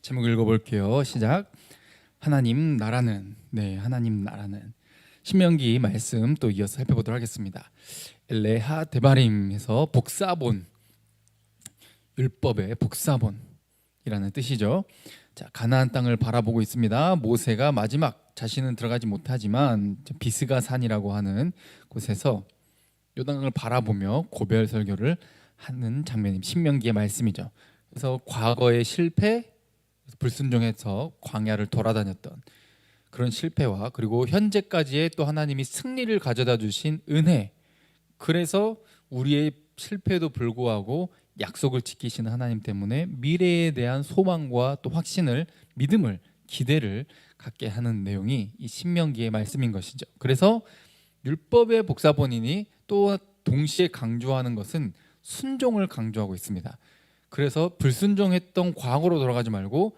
제목 읽어볼게요. 시작. 하나님 나라는, 하나님 나라는. 신명기 말씀 또 이어서 살펴보도록 하겠습니다. 엘레하 데바림에서 복사본, 율법의 복사본이라는 뜻이죠. 자, 가나안 땅을 바라보고 있습니다. 모세가 마지막, 자신은 들어가지 못하지만 비스가 산이라고 하는 곳에서 요단강을 바라보며 고별 설교를 하는 장면이 신명기의 말씀이죠. 그래서 과거의 실패, 불순종해서 광야를 돌아다녔던 그런 실패와 그리고 현재까지의 또 하나님이 승리를 가져다 주신 은혜, 그래서 우리의 실패에도 불구하고 약속을 지키시는 하나님 때문에 미래에 대한 소망과 또 확신을, 믿음을, 기대를 갖게 하는 내용이 이 신명기의 말씀인 것이죠. 그래서 율법의 복사본이니 또 동시에 강조하는 것은 순종을 강조하고 있습니다. 그래서 불순종했던 과거로 돌아가지 말고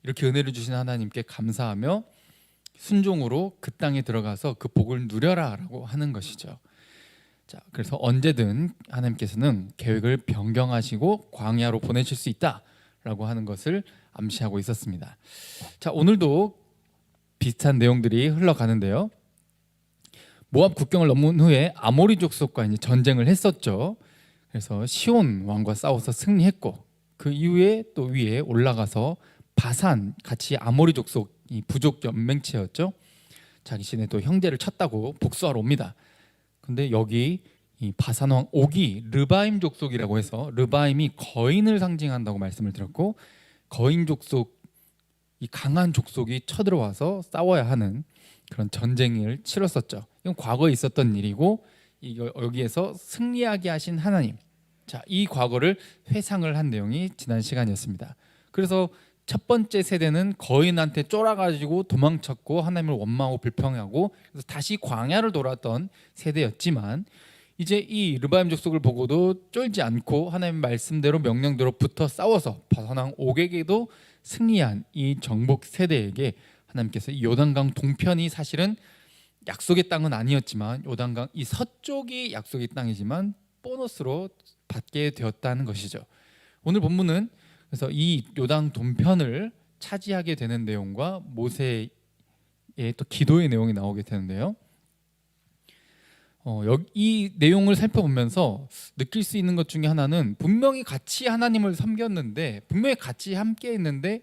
이렇게 은혜를 주신 하나님께 감사하며 순종으로 그 땅에 들어가서 그 복을 누려라라고 하는 것이죠. 자, 그래서 언제든 하나님께서는 계획을 변경하시고 광야로 보내실 수 있다라고 하는 것을 암시하고 있었습니다. 자, 오늘도 비슷한 내용들이 흘러가는데요. 모압 국경을 넘은 후에 아모리 족속과 이제 전쟁을 했었죠. 그래서 시온 왕과 싸워서 승리했고 그 이후에 또 위에 올라가서 바산, 같이 아모리 족속이 부족 연맹체였죠. 자신의 또 형제를 쳤다고 복수하러 옵니다. 근데 여기 이 바산 왕 옥이 르바임 족속이라고 해서 르바임이 거인을 상징한다고 말씀을 드렸고, 거인 족속, 이 강한 족속이 쳐들어와서 싸워야 하는 그런 전쟁을 치렀었죠. 이건 과거에 있었던 일이고 여기에서 승리하게 하신 하나님, 자, 이 과거를 회상을 한 내용이 지난 시간이었습니다. 그래서 첫 번째 세대는 거인한테 쫄아가지고 도망쳤고 하나님을 원망하고 불평하고 그래서 다시 광야를 돌았던 세대였지만, 이제 이 르바임 족속을 보고도 쫄지 않고 하나님 말씀대로 명령대로 붙어 싸워서 바산왕 옥에게도 승리한 이 정복 세대에게 하나님께서 이 요단강 동편이 사실은 약속의 땅은 아니었지만 요단강 이 서쪽이 약속의 땅이지만 보너스로 받게 되었다는 것이죠. 오늘 본문은 그래서 이 요단 동편을 차지하게 되는 내용과 모세의 또 기도의 내용이 나오게 되는데요. 이 내용을 살펴보면서 느낄 수 있는 것 중에 하나는 분명히 같이 하나님을 섬겼는데, 분명히 같이 함께 했는데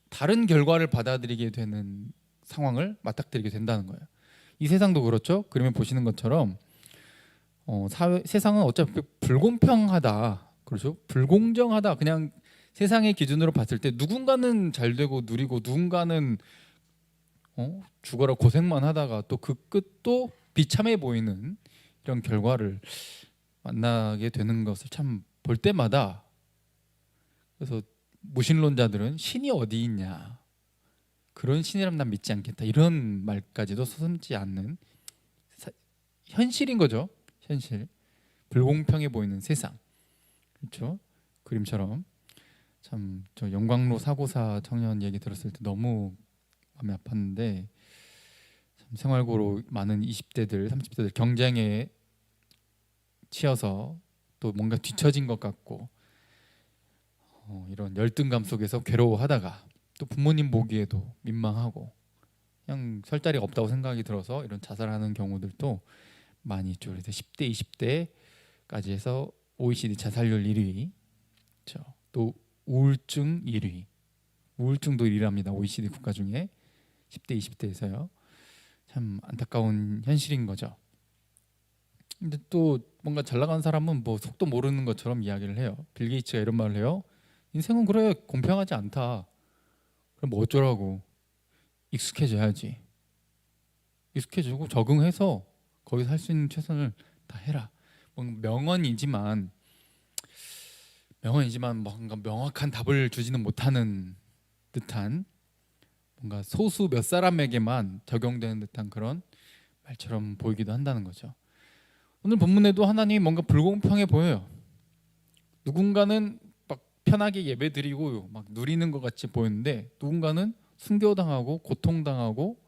다른 결과를 받아들이게 되는 상황을 맞닥뜨리게 된다는 거예요. 이 세상도 그렇죠. 그러면 보시는 것처럼 세상은 어차피 불공평하다, 그렇죠? 불공정하다. 그냥 세상의 기준으로 봤을 때 누군가는 잘 되고 누리고 누군가는 죽어라 고생만 하다가 또 그 끝도 비참해 보이는 이런 결과를 만나게 되는 것을 참 볼 때마다, 그래서 무신론자들은 신이 어디 있냐, 그런 신이라면 난 믿지 않겠다, 이런 말까지도 서슴지 않는 현실인 거죠. 현실, 불공평해 보이는 세상, 그렇죠? 그림처럼. 참 저 영광로 사고사 청년 얘기 들었을 때 너무 마음이 아팠는데, 참 생활고로 많은 20대들 30대들 경쟁에 치여서 또 뭔가 뒤처진 것 같고 이런 열등감 속에서 괴로워하다가 또 부모님 보기에도 민망하고 그냥 설 자리가 없다고 생각이 들어서 이런 자살하는 경우들도 많이 있죠. 그래서 10대 20대까지 해서 OECD 자살률 1위, 그렇죠? 또 우울증 1위, 우울증도 1위랍니다. OECD 국가 중에 10대 20대에서요. 참 안타까운 현실인 거죠. 근데 또 뭔가 잘 나가는 사람은 뭐 속도 모르는 것처럼 이야기를 해요. 빌 게이츠가 이런 말을 해요. 인생은 그래 공평하지 않다. 그럼 뭐 어쩌라고. 익숙해져야지. 익숙해지고 적응해서 거기서 할 수 있는 최선을 다 해라. 명언이지만 뭔가 명확한 답을 주지는 못하는 듯한, 뭔가 소수 몇 사람에게만 적용되는 듯한 그런 말처럼 보이기도 한다는 거죠. 오늘 본문에도 하나님이 뭔가 불공평해 보여요. 누군가는 막 편하게 예배드리고 막 누리는 것 같이 보이는데 누군가는 순교당하고 고통당하고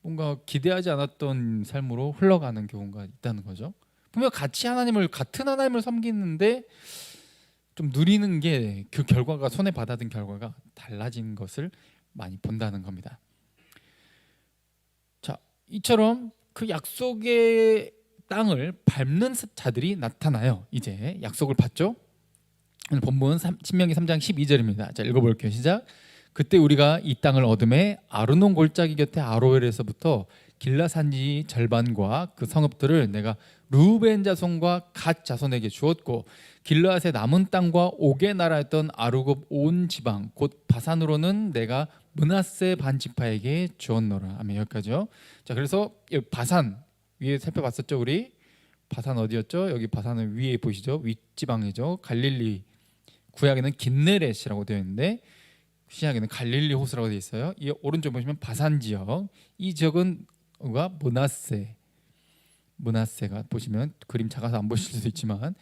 뭔가 기대하지 않았던 삶으로 흘러가는 경우가 있다는 거죠. 분명 같은 하나님을 섬기는데 좀 누리는 게 그 결과가 손에 받아든 결과가 달라진 것을 많이 본다는 겁니다. 자, 이처럼 그 약속의 땅을 밟는 자들이 나타나요. 이제 약속을 받죠. 오늘 본문 신명기 3장 12절입니다. 자, 읽어볼게요. 시작. 그때 우리가 이 땅을 얻음에 아르논 골짜기 곁에 아로엘에서부터 길라산지 절반과 그 성읍들을 내가 루벤 자손과 갓 자손에게 주었고 길라앗의 남은 땅과 옥의 나라였던 아르곱 온 지방 곧 바산으로는 내가 므낫세 반 지파에게 주었노라. 아멘. 여기까지요. 자, 그래서 바산 위에 살펴봤었죠. 우리 바산 어디였죠? 여기 바산은 위에 보시죠. 윗지방이죠. 갈릴리. 구약에는 긴네렛이라고 되어 있는데 신약에는 갈릴리 호수라고 되어 있어요. 이 오른쪽 보시면 바산 지역. 이 지역은 므낫세가 보시면 그림 작아서 안 보실 수도 있지만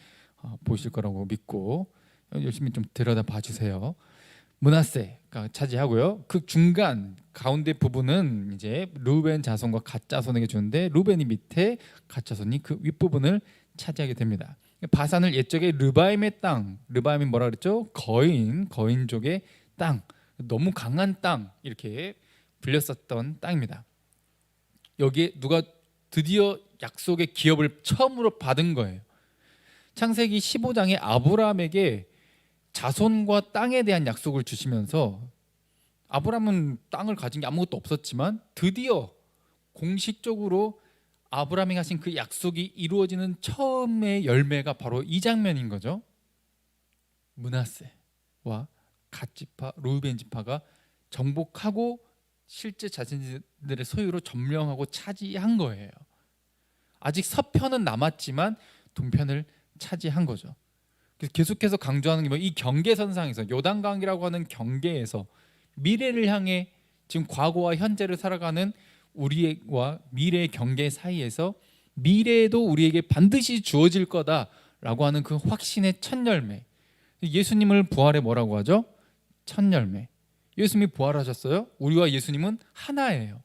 보실 거라고 믿고 열심히 좀 들여다 봐주세요. 므낫세가 차지하고요. 그 중간 가운데 부분은 이제 루벤 자손과 갓 자손에게 주는데 루벤이 밑에 갓 자손이 그 윗부분을 차지하게 됩니다. 바산을 옛적에 르바임의 땅, 르바임이 뭐라 그랬죠? 거인족의 땅, 너무 강한 땅 이렇게 불렸었던 땅입니다. 여기에 누가 드디어 약속의 기업을 처음으로 받은 거예요. 창세기 15장에 아브라함에게 자손과 땅에 대한 약속을 주시면서 아브라함은 땅을 가진 게 아무것도 없었지만 드디어 공식적으로 아브라함이 하신 그 약속이 이루어지는 처음의 열매가 바로 이 장면인 거죠. 므낫세와 갓 지파, 루벤 지파가 정복하고 실제 자신들의 소유로 점령하고 차지한 거예요. 아직 서편은 남았지만 동편을 차지한 거죠. 그래서 계속해서 강조하는 게 이 경계선상에서 요단강이라고 하는 경계에서 미래를 향해 지금 과거와 현재를 살아가는 우리와 미래의 경계 사이에서 미래에도 우리에게 반드시 주어질 거다라고 하는 그 확신의 첫 열매. 예수님을 부활에 뭐라고 하죠? 첫 열매. 예수님이 부활하셨어요. 우리와 예수님은 하나예요.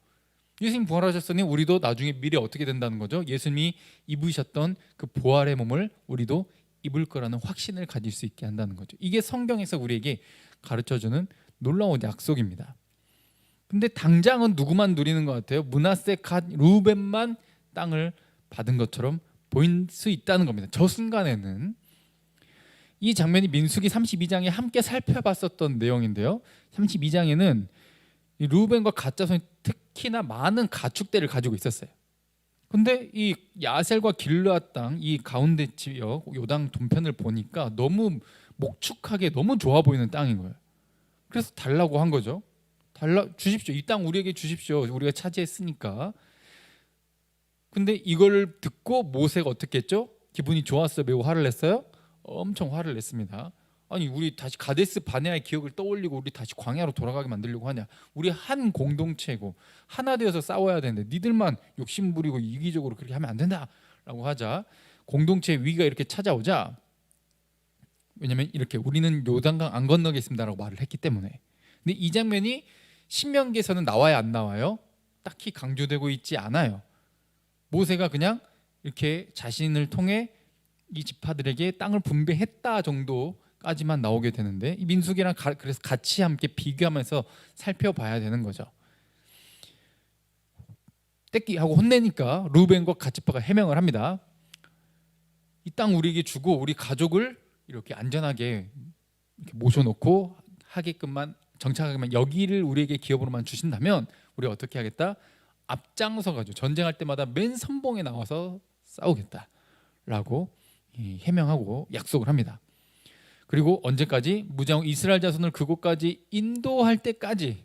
예수님 부활하셨으니 우리도 나중에 미래 어떻게 된다는 거죠? 예수님이 입으셨던 그 부활의 몸을 우리도 입을 거라는 확신을 가질 수 있게 한다는 거죠. 이게 성경에서 우리에게 가르쳐주는 놀라운 약속입니다. 근데 당장은 누구만 누리는 것 같아요? 므낫세, 갓, 루벤만 땅을 받은 것처럼 보일 수 있다는 겁니다. 저 순간에는. 이 장면이 민수기 32장에 함께 살펴봤었던 내용인데요. 32장에는 루벤과 갓 자손이 특히나 많은 가축대를 가지고 있었어요. 근데 이 야셀과 길르앗 땅, 이 가운데 지역 요단 동편을 보니까 너무 목축하게 너무 좋아 보이는 땅인 거예요. 그래서 달라고 한 거죠. 주십시오. 이 땅 우리에게 주십시오. 우리가 차지했으니까. 근데 이걸 듣고 모세가 어떻게 했죠? 기분이 좋았어요? 매우 화를 냈어요? 엄청 화를 냈습니다. 아니 우리 다시 가데스 바네아의 기억을 떠올리고 우리 다시 광야로 돌아가게 만들려고 하냐? 우리 한 공동체고 하나 되어서 싸워야 되는데 니들만 욕심 부리고 이기적으로 그렇게 하면 안 된다라고 하자 공동체의 위기가 이렇게 찾아오자 왜냐하면 이렇게 우리는 요단강 안 건너겠습니다라고 말을 했기 때문에. 근데 이 장면이 신명기에서는 나와야 안 나와요? 딱히 강조되고 있지 않아요. 모세가 그냥 이렇게 자신을 통해 이 지파들에게 땅을 분배했다 정도까지만 나오게 되는데 이 민수기랑 그래서 같이 함께 비교하면서 살펴봐야 되는 거죠. 떼끼하고 혼내니까 루벤과 갓 지파가 해명을 합니다. 이 땅 우리에게 주고 우리 가족을 이렇게 안전하게 이렇게 모셔놓고 하게끔만 정착하게만 여기를 우리에게 기업으로만 주신다면 우리가 어떻게 하겠다? 앞장서 가지고 전쟁할 때마다 맨 선봉에 나와서 싸우겠다라고 해명하고 약속을 합니다. 그리고 언제까지? 무장 이스라엘 자손을 그곳까지 인도할 때까지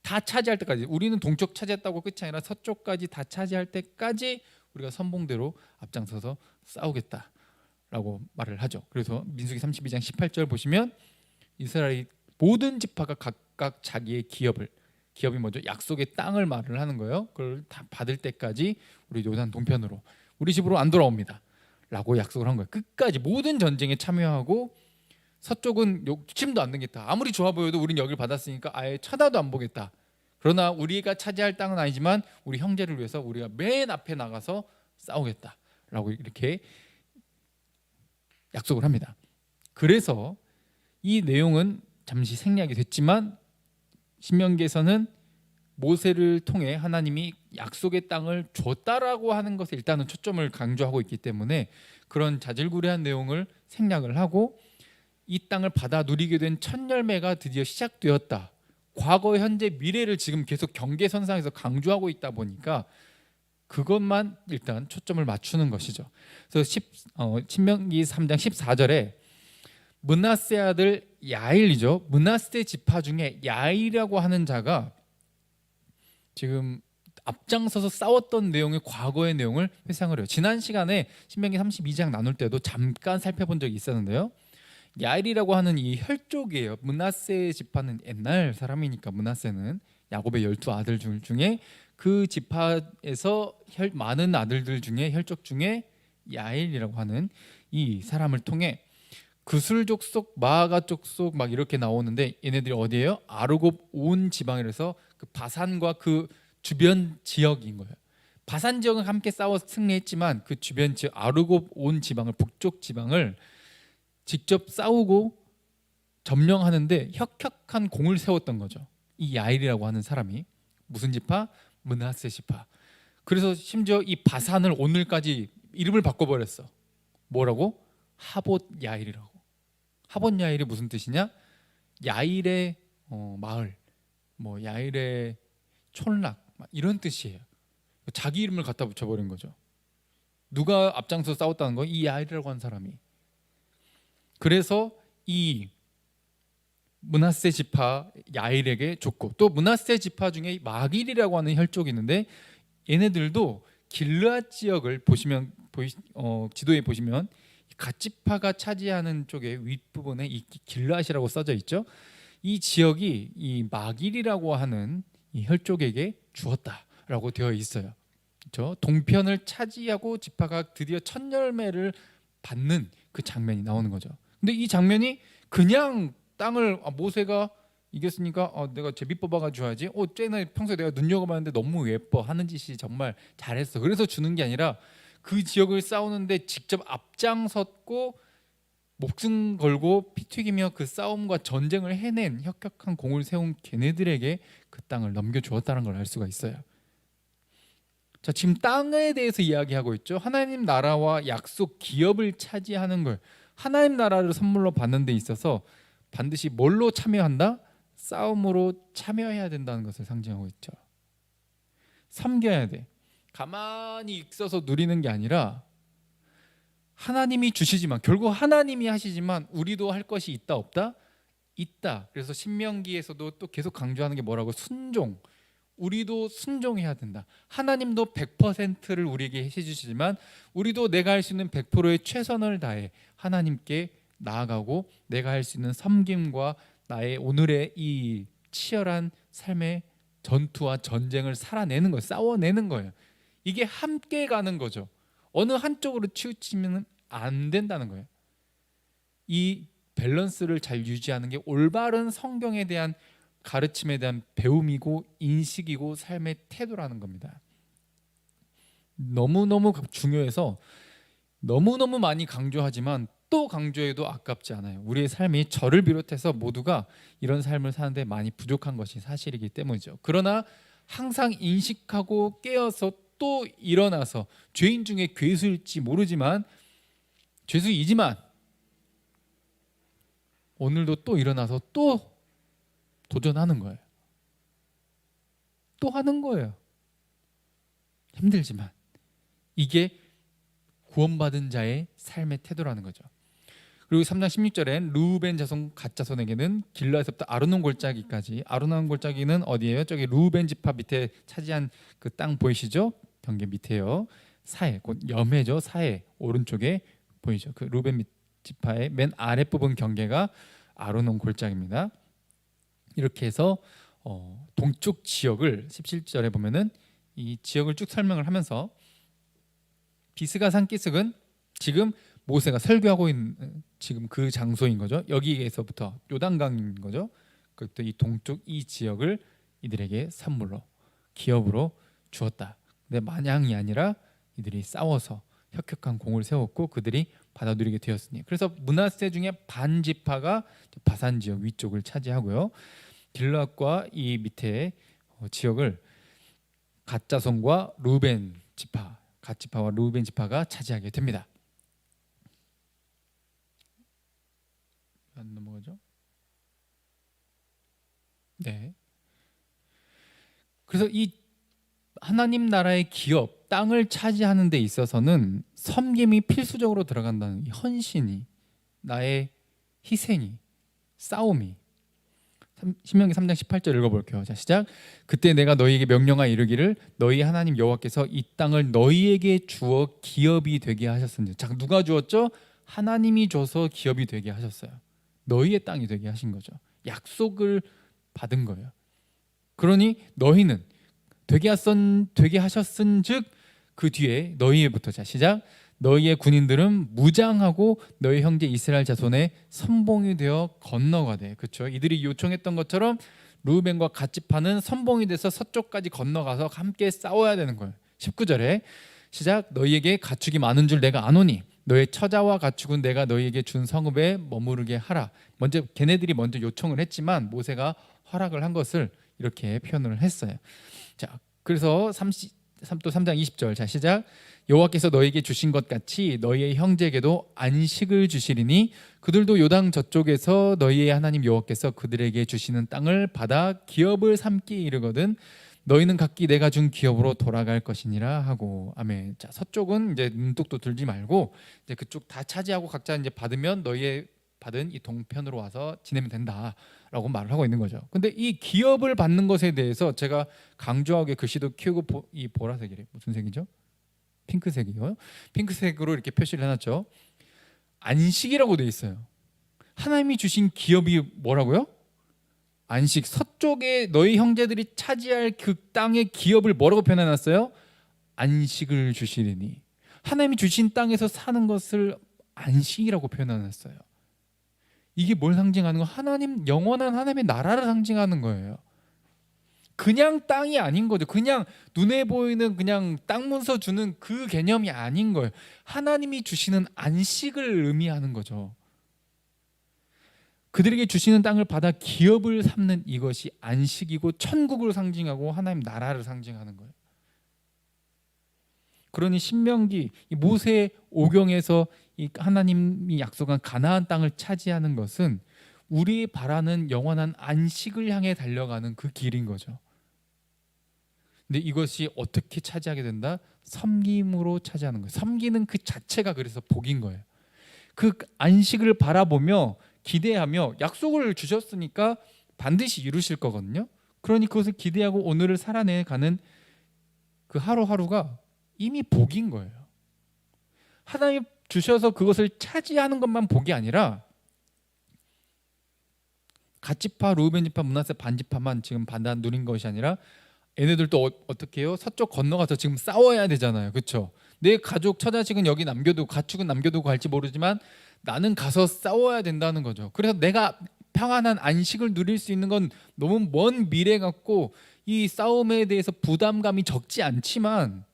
다 차지할 때까지 우리는 동쪽 차지했다고 끝이 아니라 서쪽까지 다 차지할 때까지 우리가 선봉대로 앞장서서 싸우겠다라고 말을 하죠. 그래서 민수기 32장 18절 보시면 이스라엘 모든 지파가 각각 자기의 기업이 뭐죠? 약속의 땅을 말을 하는 거예요. 그걸 다 받을 때까지 우리 요단 동편으로 우리 집으로 안 돌아옵니다 라고 약속을 한 거예요. 끝까지 모든 전쟁에 참여하고 서쪽은 욕심도 안 내겠다. 아무리 좋아 보여도 우린 여기를 받았으니까 아예 쳐다도 안 보겠다. 그러나 우리가 차지할 땅은 아니지만 우리 형제를 위해서 우리가 맨 앞에 나가서 싸우겠다라고 이렇게 약속을 합니다. 그래서 이 내용은 잠시 생략이 됐지만 신명기에서는 모세를 통해 하나님이 약속의 땅을 줬다라고 하는 것에 일단은 초점을 강조하고 있기 때문에 그런 자질구레한 내용을 생략을 하고 이 땅을 받아 누리게 된 첫 열매가 드디어 시작되었다. 과거, 현재, 미래를 지금 계속 경계선상에서 강조하고 있다 보니까 그것만 일단 초점을 맞추는 것이죠. 그래서 신명기 3장 14절에 므낫세 아들 야일이죠. 므낫세 지파 중에 야일이라고 하는 자가 지금 앞장서서 싸웠던 내용의 과거의 내용을 회상을 해요. 지난 시간에 신명기 32장 나눌 때도 잠깐 살펴본 적이 있었는데요. 야일이라고 하는 이 혈족이에요. 므낫세 지파는 옛날 사람이니까 므낫세는 야곱의 12아들 중에 그 지파에서 많은 아들들 중에 혈족 중에 야일이라고 하는 이 사람을 통해 그술 족속, 마아가 족속 막 이렇게 나오는데 얘네들이 어디예요? 아르곱 온 지방이라서 그 바산과 그 주변 지역인 거예요. 바산 지역은 함께 싸워 승리했지만 그 주변 지역 아르곱 온 지방을 북쪽 지방을 직접 싸우고 점령하는데 혁혁한 공을 세웠던 거죠. 이 야일이라고 하는 사람이 무슨 지파? 므낫세 지파. 그래서 심지어 이 바산을 오늘까지 이름을 바꿔버렸어. 뭐라고? 하봇 야일이라고. 하봇 야일이 무슨 뜻이냐? 야일의 마을, 뭐 야일의 촌락 이런 뜻이에요. 자기 이름을 갖다 붙여버린 거죠. 누가 앞장서 싸웠다는 거? 이 야일이라고 하는 사람이. 그래서 이 므낫세 지파 야일에게 줬고 또 므낫세 지파 중에 마길이라고 하는 혈족이 있는데 얘네들도 길르앗 지역을 보시면 지도에 보시면 갓지파가 차지하는 쪽의 윗부분에 이 길르앗이라고 써져 있죠. 이 지역이 이 마길이라고 하는 이 혈족에게 주었다라고 되어 있어요. 그렇죠? 동편을 차지하고 지파가 드디어 첫 열매를 받는 그 장면이 나오는 거죠. 근데 이 장면이 그냥 땅을 모세가 이겼으니까 내가 제비 뽑아가 줘야지. 쟤는 평소에 내가 눈여겨봤는데 너무 예뻐 하는 짓이 정말 잘했어. 그래서 주는 게 아니라 그 지역을 싸우는데 직접 앞장섰고 목숨 걸고 피 튀기며 그 싸움과 전쟁을 해낸 혁혁한 공을 세운 걔네들에게 그 땅을 넘겨주었다는 걸 알 수가 있어요. 자, 지금 땅에 대해서 이야기하고 있죠. 하나님 나라와 약속 기업을 차지하는 걸 하나님 나라를 선물로 받는 데 있어서 반드시 뭘로 참여한다? 싸움으로 참여해야 된다는 것을 상징하고 있죠. 섬겨야 돼. 가만히 있어서 누리는 게 아니라 하나님이 주시지만 결국 하나님이 하시지만 우리도 할 것이 있다 없다? 있다. 그래서 신명기에서도 또 계속 강조하는 게 뭐라고? 순종. 우리도 순종해야 된다. 하나님도 100%를 우리에게 해주시지만 우리도 내가 할 수 있는 100%의 최선을 다해 하나님께 나아가고 내가 할 수 있는 섬김과 나의 오늘의 이 치열한 삶의 전투와 전쟁을 살아내는 거예요. 싸워내는 거예요. 이게 함께 가는 거죠. 어느 한쪽으로 치우치면 안 된다는 거예요. 이 밸런스를 잘 유지하는 게 올바른 성경에 대한 가르침에 대한 배움이고 인식이고 삶의 태도라는 겁니다. 너무너무 중요해서 너무너무 많이 강조하지만 또 강조해도 아깝지 않아요. 우리의 삶이 저를 비롯해서 모두가 이런 삶을 사는데 많이 부족한 것이 사실이기 때문이죠. 그러나 항상 인식하고 깨어서 또 일어나서 죄인 중에 괴수일지 모르지만 죄수이지만 오늘도 또 일어나서 또 도전하는 거예요. 또 하는 거예요. 힘들지만 이게 구원받은 자의 삶의 태도라는 거죠. 그리고 3장 16절엔 르우벤 자손 갓 자손에게는 길라에서부터 아르논 골짜기까지. 아르논 골짜기는 어디예요? 저기 르우벤 지파 밑에 차지한 그 땅 보이시죠? 경계 밑에요. 사해, 곧 염해죠. 사해 오른쪽에 보이죠. 그 르우벤 지파의 맨 아랫부분 경계가 아르논 골짜기입니다. 이렇게 해서 동쪽 지역을 17절에 보면은 이 지역을 쭉 설명을 하면서 비스가 산 기슭은 지금 모세가 설교하고 있는 지금 그 장소인 거죠. 여기에서부터 요단강인 거죠. 그것도 이 동쪽 이 지역을 이들에게 선물로 기업으로 주었다. 근데 마냥이 아니라 이들이 싸워서 혁혁한 공을 세웠고 그들이 받아 누리게 되었으니. 그래서 므낫세 중에 반 지파가 바산 지역 위쪽을 차지하고요. 길앗과 이 밑에 지역을 갓 자손과 루벤 지파, 갓 지파와 루벤 지파가 차지하게 됩니다. 안 넘어가죠? 네. 그래서 이 하나님 나라의 기업, 땅을 차지하는 데 있어서는 섬김이 필수적으로 들어간다는 이 헌신이, 나의 희생이, 싸움이. 신명기 3장 18절 읽어볼게요. 자, 시작. 그때 내가 너희에게 명령하여 이르기를 너희 하나님 여호와께서 이 땅을 너희에게 주어 기업이 되게 하셨으니. 자, 누가 주었죠? 하나님이 줘서 기업이 되게 하셨어요. 너희의 땅이 되게 하신 거죠. 약속을 받은 거예요. 그러니 너희는 되게 하셨은즉 그 뒤에 너희에부터. 자, 시작. 너희의 군인들은 무장하고 너희 형제 이스라엘 자손의 선봉이 되어 건너가되. 그렇죠? 이들이 요청했던 것처럼 루벤과 갓 지파는 선봉이 돼서 서쪽까지 건너가서 함께 싸워야 되는 거예요. 19절에 시작. 너희에게 가축이 많은 줄 내가 아노니 너의 처자와 가축은 내가 너희에게 준 성읍에 머무르게 하라. 먼저 걔네들이 먼저 요청을 했지만 모세가 허락을 한 것을 이렇게 표현을 했어요. 자, 그래서 3장 20절. 자, 시작. 여호와께서 너희에게 주신 것 같이 너희의 형제에게도 안식을 주시리니 그들도 요당 저쪽에서 너희의 하나님 여호와께서 그들에게 주시는 땅을 받아 기업을 삼기 이르거든 너희는 각기 내가 준 기업으로 돌아갈 것이니라 하고. 아멘. 자, 서쪽은 이제 눈독도 들지 말고 이제 그쪽 다 차지하고 각자 이제 받으면 너희의 받은 이 동편으로 와서 지내면 된다라고 말을 하고 있는 거죠. 근데 이 기업을 받는 것에 대해서 제가 강조하게 글씨도 키우고 이 보라색이래. 무슨 색이죠? 핑크색이요. 핑크색으로 이렇게 표시를 해놨죠. 안식이라고 돼 있어요. 하나님이 주신 기업이 뭐라고요? 안식. 서쪽에 너희 형제들이 차지할 그 땅의 기업을 뭐라고 표현해놨어요? 안식을 주시리니. 하나님이 주신 땅에서 사는 것을 안식이라고 표현해놨어요. 이게 뭘 상징하는 거? 하나님, 영원한 하나님의 나라를 상징하는 거예요. 그냥 땅이 아닌 거죠. 그냥 눈에 보이는 그냥 땅 문서 주는 그 개념이 아닌 거예요. 하나님이 주시는 안식을 의미하는 거죠. 그들에게 주시는 땅을 받아 기업을 삼는 이것이 안식이고 천국을 상징하고 하나님 나라를 상징하는 거예요. 그러니 신명기 모세 오경에서 이 하나님이 약속한 가나안 땅을 차지하는 것은 우리 바라는 영원한 안식을 향해 달려가는 그 길인 거죠. 근데 이것이 어떻게 차지하게 된다? 섬김으로 차지하는 거예요. 섬기는 그 자체가 그래서 복인 거예요. 그 안식을 바라보며 기대하며 약속을 주셨으니까 반드시 이루실 거거든요. 그러니 그것을 기대하고 오늘을 살아내가는 그 하루하루가 이미 복인 거예요. 하나님 주셔서 그것을 차지하는 것만 복이 아니라 갓지파, 루벤지파, 므낫세 반지파만 지금 받아 누린 것이 아니라 얘네들도 어떻게 해요? 서쪽 건너가서 지금 싸워야 되잖아요. 그렇죠? 내 가족, 처자식은 여기 남겨두고 가축은 남겨두고 갈지 모르지만 나는 가서 싸워야 된다는 거죠. 그래서 내가 평안한 안식을 누릴 수 있는 건 너무 먼 미래 같고 이 싸움에 대해서 부담감이 적지 않지만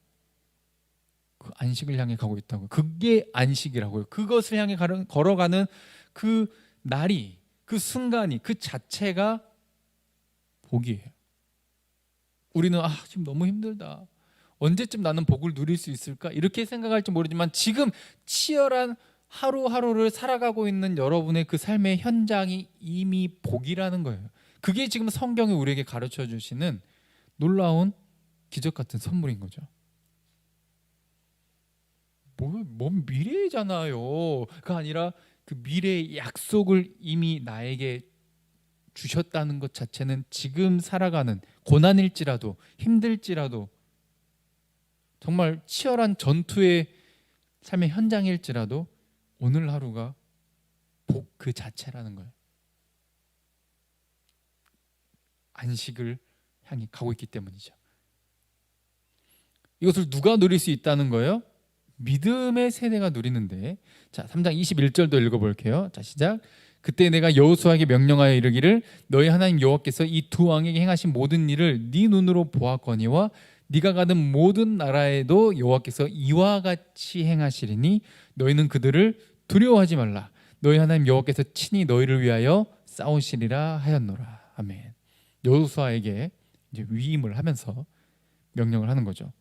그 안식을 향해 가고 있다고. 그게 안식이라고요. 그것을 향해 걸어가는 그 날이, 그 순간이, 그 자체가 복이에요. 우리는 지금 너무 힘들다. 언제쯤 나는 복을 누릴 수 있을까? 이렇게 생각할지 모르지만 지금 치열한 하루하루를 살아가고 있는 여러분의 그 삶의 현장이 이미 복이라는 거예요. 그게 지금 성경이 우리에게 가르쳐 주시는 놀라운 기적 같은 선물인 거죠. 뭔 미래잖아요.가 아니라 그 미래의 약속을 이미 나에게 주셨다는 것 자체는 지금 살아가는 고난일지라도 힘들지라도 정말 치열한 전투의 삶의 현장일지라도 오늘 하루가 복 그 자체라는 거예요. 안식을 향해 가고 있기 때문이죠. 이것을 누가 누릴 수 있다는 거예요? 믿음의 세대가 누리는데. 자, 3장 21절도 읽어볼게요. 자, 시작. 그때 내가 여호수아에게 명령하여 이르기를 너희 하나님 여호와께서 이 두 왕에게 행하신 모든 일을 네 눈으로 보았거니와 네가 가는 모든 나라에도 여호와께서 이와 같이 행하시리니 너희는 그들을 두려워하지 말라. 너희 하나님 여호와께서 친히 너희를 위하여 싸우시리라 하였노라. 아멘. 여호수아에게 이제 위임을 하면서 명령을 하는 거죠.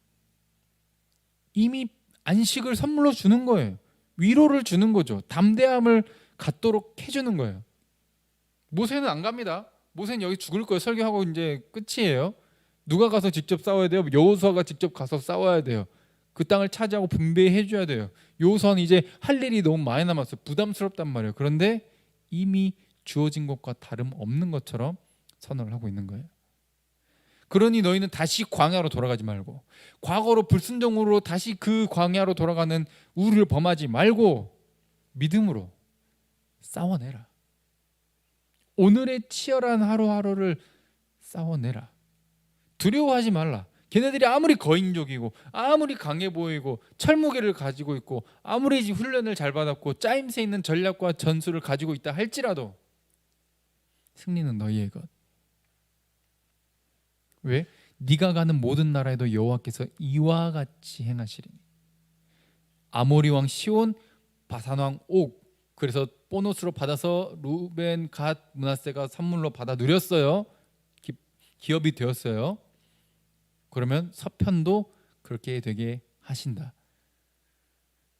이미 안식을 선물로 주는 거예요. 위로를 주는 거죠. 담대함을 갖도록 해주는 거예요. 모세는 안 갑니다. 모세는 여기 죽을 거예요. 설교하고 이제 끝이에요. 누가 가서 직접 싸워야 돼요? 여호수아가 직접 가서 싸워야 돼요. 그 땅을 차지하고 분배해 줘야 돼요. 여호수아는 이제 할 일이 너무 많이 남았어요. 부담스럽단 말이에요. 그런데 이미 주어진 것과 다름없는 것처럼 선언을 하고 있는 거예요. 그러니 너희는 다시 광야로 돌아가지 말고, 과거로 불순종으로 다시 그 광야로 돌아가는 우를 범하지 말고 믿음으로 싸워내라. 오늘의 치열한 하루하루를 싸워내라. 두려워하지 말라. 걔네들이 아무리 거인족이고 아무리 강해 보이고 철무기를 가지고 있고 아무리 훈련을 잘 받았고 짜임새 있는 전략과 전술을 가지고 있다 할지라도 승리는 너희의 것. 왜? 네가 가는 모든 나라에도 여호와께서 이와 같이 행하시리니. 아모리 왕 시온, 바산 왕 옥, 그래서 보너스로 받아서 루벤, 갓, 므낫세가 선물로 받아 누렸어요. 기업이 되었어요. 그러면 서편도 그렇게 되게 하신다.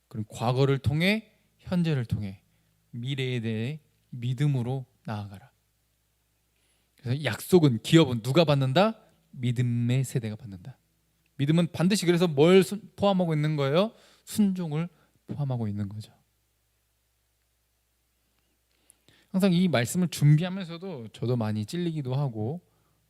그럼 과거를 통해 현재를 통해 미래에 대해 믿음으로 나아가라. 그래서 약속은, 기업은 누가 받는다? 믿음의 세대가 받는다. 믿음은 반드시 그래서 뭘 포함하고 있는 거예요? 순종을 포함하고 있는 거죠. 항상 이 말씀을 준비하면서도 저도 많이 찔리기도 하고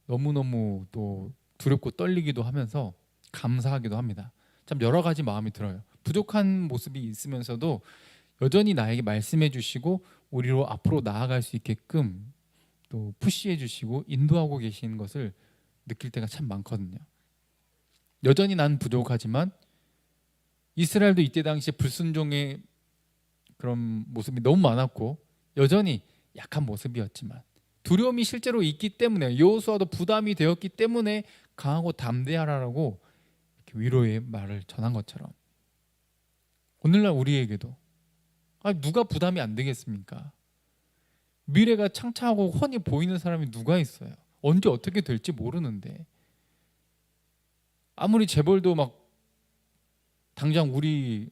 너무너무 또 두렵고 떨리기도 하면서 감사하기도 합니다. 참 여러 가지 마음이 들어요. 부족한 모습이 있으면서도 여전히 나에게 말씀해 주시고 우리로 앞으로 나아갈 수 있게끔 또 푸시해 주시고 인도하고 계신 것을 느낄 때가 참 많거든요. 여전히 난 부족하지만 이스라엘도 이때 당시에 불순종의 그런 모습이 너무 많았고 여전히 약한 모습이었지만 두려움이 실제로 있기 때문에 여호수아도 부담이 되었기 때문에 강하고 담대하라고 이렇게 위로의 말을 전한 것처럼 오늘날 우리에게도 누가 부담이 안 되겠습니까? 미래가 창창하고 훤히 보이는 사람이 누가 있어요? 언제 어떻게 될지 모르는데 아무리 재벌도 막 당장 우리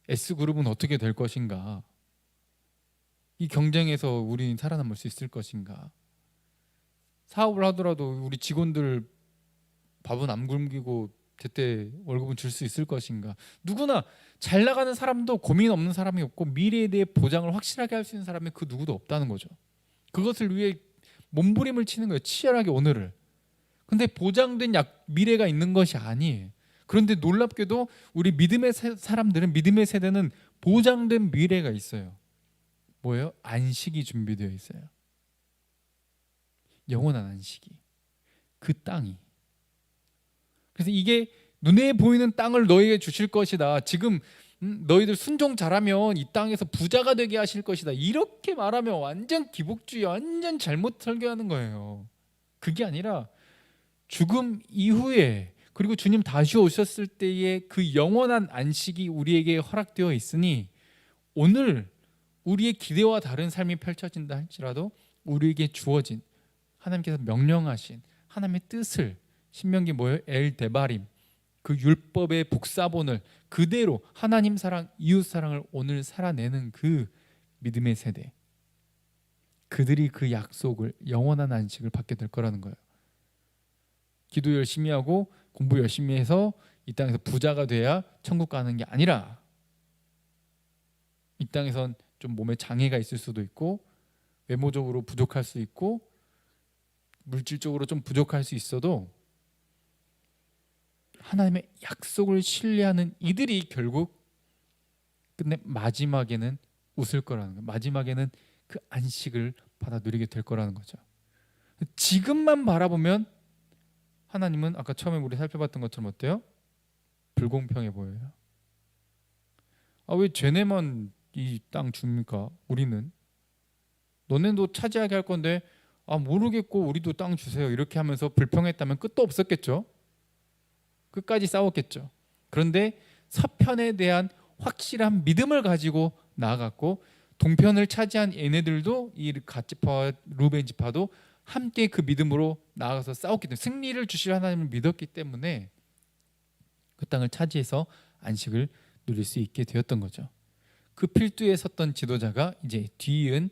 S그룹은 어떻게 될 것인가, 이 경쟁에서 우리는 살아남을 수 있을 것인가, 사업을 하더라도 우리 직원들 밥은 안 굶기고 제때 월급은 줄 수 있을 것인가. 누구나 잘 나가는 사람도 고민 없는 사람이 없고 미래에 대해 보장을 확실하게 할 수 있는 사람이 그 누구도 없다는 거죠. 그것을 위해 몸부림을 치는 거예요. 치열하게 오늘을. 근데 보장된 미래가 있는 것이 아니에요. 그런데 놀랍게도 우리 믿음의 사람들은, 믿음의 세대는 보장된 미래가 있어요. 뭐예요? 안식이 준비되어 있어요. 영원한 안식이. 그 땅이. 그래서 이게 눈에 보이는 땅을 너희에게 주실 것이다. 지금 너희들 순종 잘하면 이 땅에서 부자가 되게 하실 것이다. 이렇게 말하면 완전 기복주의, 완전 잘못 설교하는 거예요. 그게 아니라 죽음 이후에, 그리고 주님 다시 오셨을 때의 그 영원한 안식이 우리에게 허락되어 있으니 오늘 우리의 기대와 다른 삶이 펼쳐진다 할지라도 우리에게 주어진 하나님께서 명령하신 하나님의 뜻을, 신명기 뭐예요? 엘데바림, 그 율법의 복사본을 그대로 하나님 사랑, 이웃 사랑을 오늘 살아내는 그 믿음의 세대, 그들이 그 약속을, 영원한 안식을 받게 될 거라는 거예요. 기도 열심히 하고 공부 열심히 해서 이 땅에서 부자가 돼야 천국 가는 게 아니라, 이 땅에선 좀 몸에 장애가 있을 수도 있고 외모적으로 부족할 수 있고 물질적으로 좀 부족할 수 있어도 하나님의 약속을 신뢰하는 이들이 결국 끝내 마지막에는 웃을 거라는 거예요. 마지막에는 그 안식을 받아 누리게 될 거라는 거죠. 지금만 바라보면 하나님은 아까 처음에 우리 살펴봤던 것처럼 어때요? 불공평해 보여요. 왜 쟤네만 이 땅 줍니까? 우리는 너네도 차지하게 할 건데 모르겠고 우리도 땅 주세요 이렇게 하면서 불평했다면 끝도 없었겠죠. 끝까지 싸웠겠죠. 그런데 서편에 대한 확실한 믿음을 가지고 나아갔고 동편을 차지한 얘네들도 이 갓지파와 루벤 지파도 함께 그 믿음으로 나아가서 싸웠기 때문에 승리를 주실 하나님을 믿었기 때문에 그 땅을 차지해서 안식을 누릴 수 있게 되었던 거죠. 그 필두에 섰던 지도자가 이제 뒤이은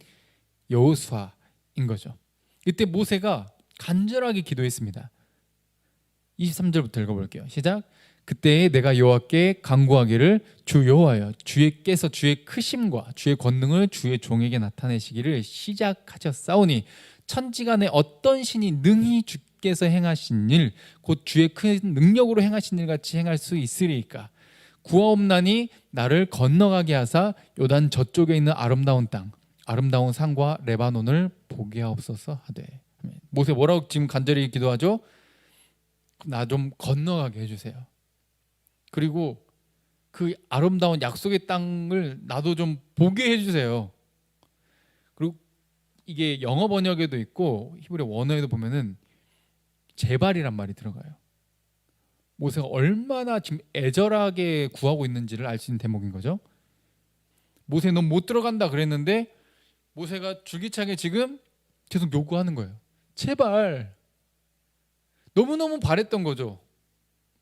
여호수아인 거죠. 이때 모세가 간절하게 기도했습니다. 23절부터 읽어볼게요. 시작. 그때 내가 여호와께 간구하기를 주 여호와여 주께서 주의 크심과 주의 권능을 주의 종에게 나타내시기를 시작하셨사오니 천지간에 어떤 신이 능히 주께서 행하신 일 곧 주의 큰 능력으로 행하신 일 같이 행할 수 있으리이까. 구하옵나니 나를 건너가게 하사 요단 저쪽에 있는 아름다운 땅 아름다운 산과 레바논을 보게 하옵소서 하되. 모세 뭐라고 지금 간절히 기도하죠? 나 좀 건너가게 해주세요. 그리고 그 아름다운 약속의 땅을 나도 좀 보게 해주세요. 그리고 이게 영어 번역에도 있고 히브리 원어에도 보면은 제발이란 말이 들어가요. 모세가 얼마나 지금 애절하게 구하고 있는지를 알 수 있는 대목인 거죠. 모세 넌 못 들어간다 그랬는데 모세가 줄기차게 지금 계속 요구하는 거예요. 제발. 너무너무 바랬던 거죠.